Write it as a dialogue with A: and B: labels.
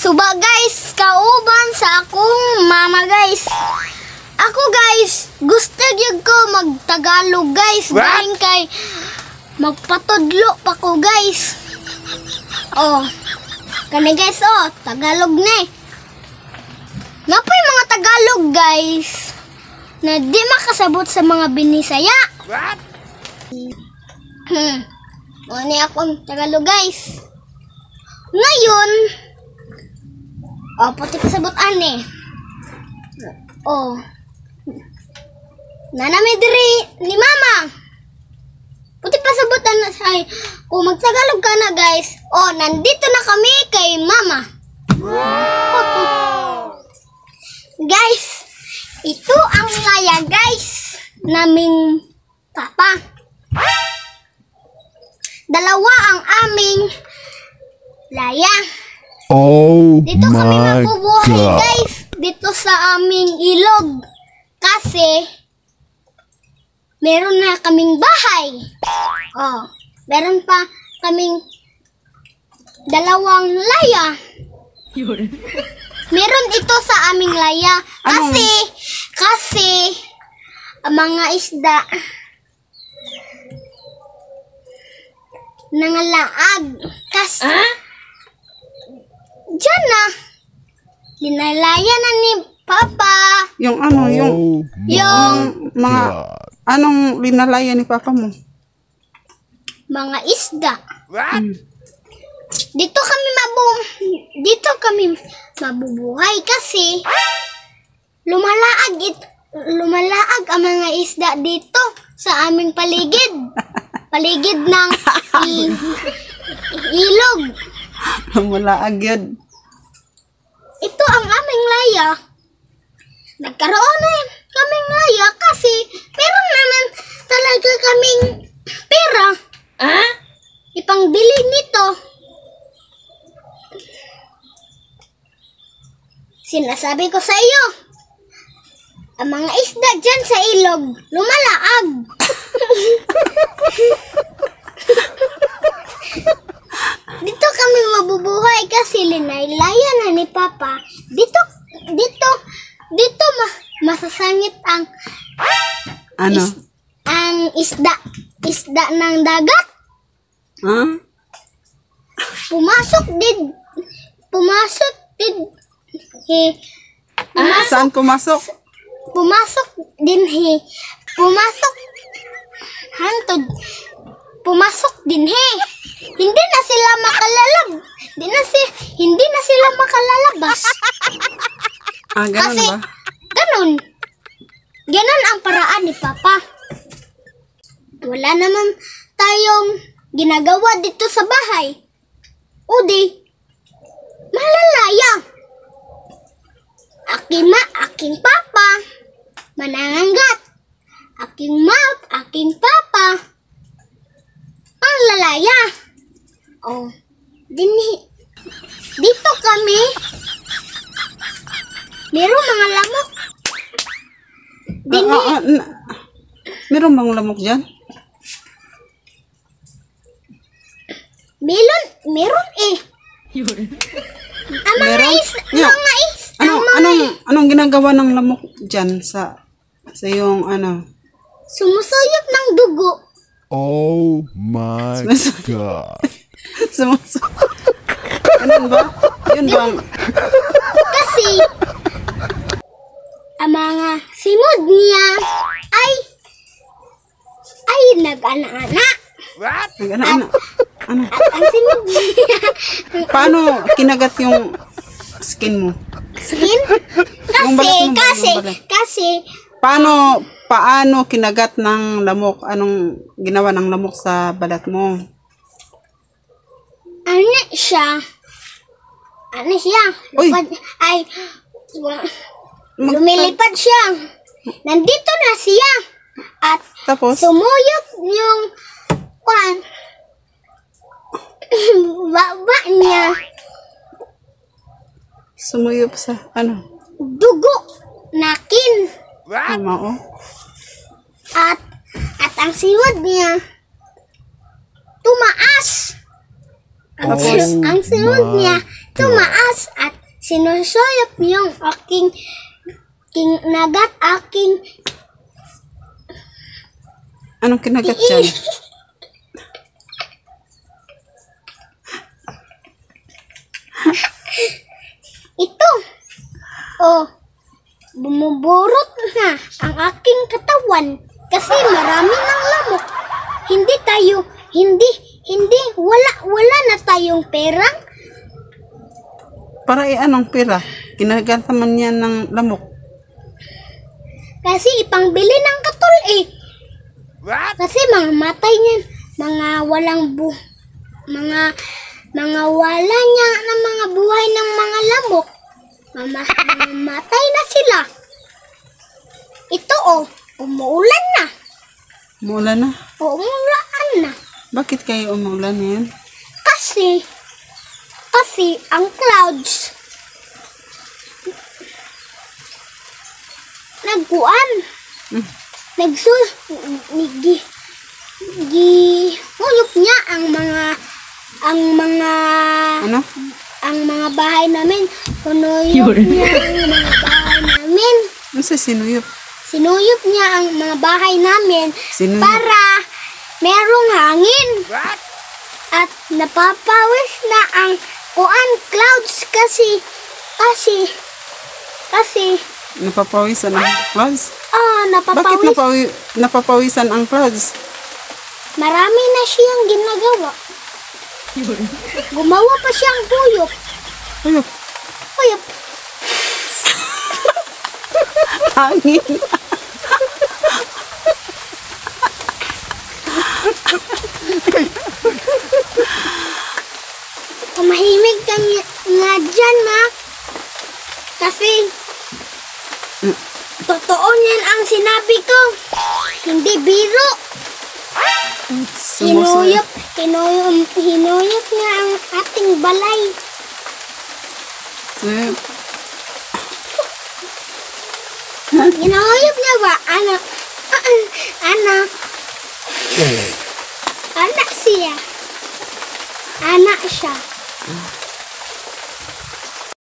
A: Suba guys, kauban sa akong mama guys. Ako guys, gusto gyud ko magtagalog guys. Dahil kay magpatudlo pa ko guys. Oh, kani guys oh, Tagalog ni. Nga po yung mga Tagalog guys na di makasabot sa mga Binisaya.
B: What?
A: Ni akong Tagalog guys. Ngayon, oh, puti pasabot ani. Oh. Nanami diri ni mama. Puti pasabot na ay kung magtagalog ka na guys. Oh, nandito na kami kay mama.
B: Wow!
A: Guys, ito ang laya guys naming papa. Dalawa ang aming laya.
C: Oh
A: Dito kami
C: my
A: mabubuhay
C: God.
A: guys. Dito sa aming ilog. Kasi meron na kaming bahay. Oh, meron pa kaming dalawang laya. Meron ito sa aming laya. Kasi ang mga isda nangalaag. Kasi diyan na. Linalaya na ni Papa.
D: Yung ano, yung mga,
C: God.
D: anong linalaya ni papa mo?
A: Mga isda.
B: What?
A: Dito kami mabubuhay kasi lumalaag ang mga isda dito sa aming paligid. Paligid ng ilog.
D: Mula agad.
A: Ito ang aming laya. Nagkaroon na kaming laya kasi meron naman talaga kaming pera. Ipangbili nito. Sinasabi ko sa iyo, ang mga isda dyan sa ilog, lumalaag. Dito kami mabubuhay kasi linaylaya na ni Papa. Dito masasangit ang
D: Ano?
A: ang isda ng dagat. Pumasok din
D: Saan pumasok?
A: pumasok din hindi na sila makalalabas.
D: Ganun
A: Kasi
D: ba?
A: ganun ang paraan ni Papa. Wala naman tayong ginagawa dito sa bahay. O di malalaya. Aking papa manananggat. Aking papa ang lalaya. Oh, dito kami merong mga lamok.
D: Meron bang lamok dyan?
A: Meron eh. Ang mga
D: Anong ginagawa ng lamok dyan sa yung ano?
A: sumusuyot ng dugo.
C: Oh my God.
D: Ganun ba? Yun bang?
A: Kasi ang mga simod niya ay nag-ana-ana.
B: What?
D: Ano?
A: At ang simod niya
D: Paano kinagat yung skin mo?
A: skin
D: Yung balat mo ba? Yung balat?
A: kasi
D: Paano kinagat ng lamok? Anong ginawa ng lamok sa balat mo?
A: ano siya
D: Uy!
A: lumilipad siya. Nandito na siya at
D: Tapos?
A: sumuyot yung baba niya.
D: Sumuyop sa ano?
A: Dugo nakin.
B: What?
D: Tama oh.
A: At ang siwad niya tumaas. Ang siwad niya tumaas at sinusuyop yung aking kinagat aking
D: Anong kinagat dyan?
A: ito. Oh, bumuburot na ang aking katawan kasi marami ng lamok. Wala na tayong pera.
D: Para anong pera? Kinagat naman yan ng lamok.
A: Kasi ipangbili ng katol eh. Kasi mga matay niyan, mga wala niya ng mga buhay ng mga lamok. Mamatay na sila. Ito oh, umuulan na.
D: Umuulan na?
A: Umuulan na.
D: Bakit kayo umuulan yan?
A: Kasi ang clouds nagkuan. Huyop niya ang mga bahay namin. Hunuyop niya ang mga bahay namin.
D: Ano sa sinuyop?
A: Sinuyop niya ang mga bahay namin para merong hangin. At napapawis na ang clouds kasi
D: Napapawisan ang clouds?
A: napapawis.
D: Bakit napapawisan ang clouds?
A: Marami na siyang ginagawa. Gumawa pa siyang huyop.
D: Huyop.
A: Huyop.
D: Hangin.
A: Tumahimig ka nga dyan, ma. Kasi totoo niyan ang sinabi ko. Hindi biro. Hinuyop niya ang ating balay. Hinuyop niya ba? Anak siya. Anak siya.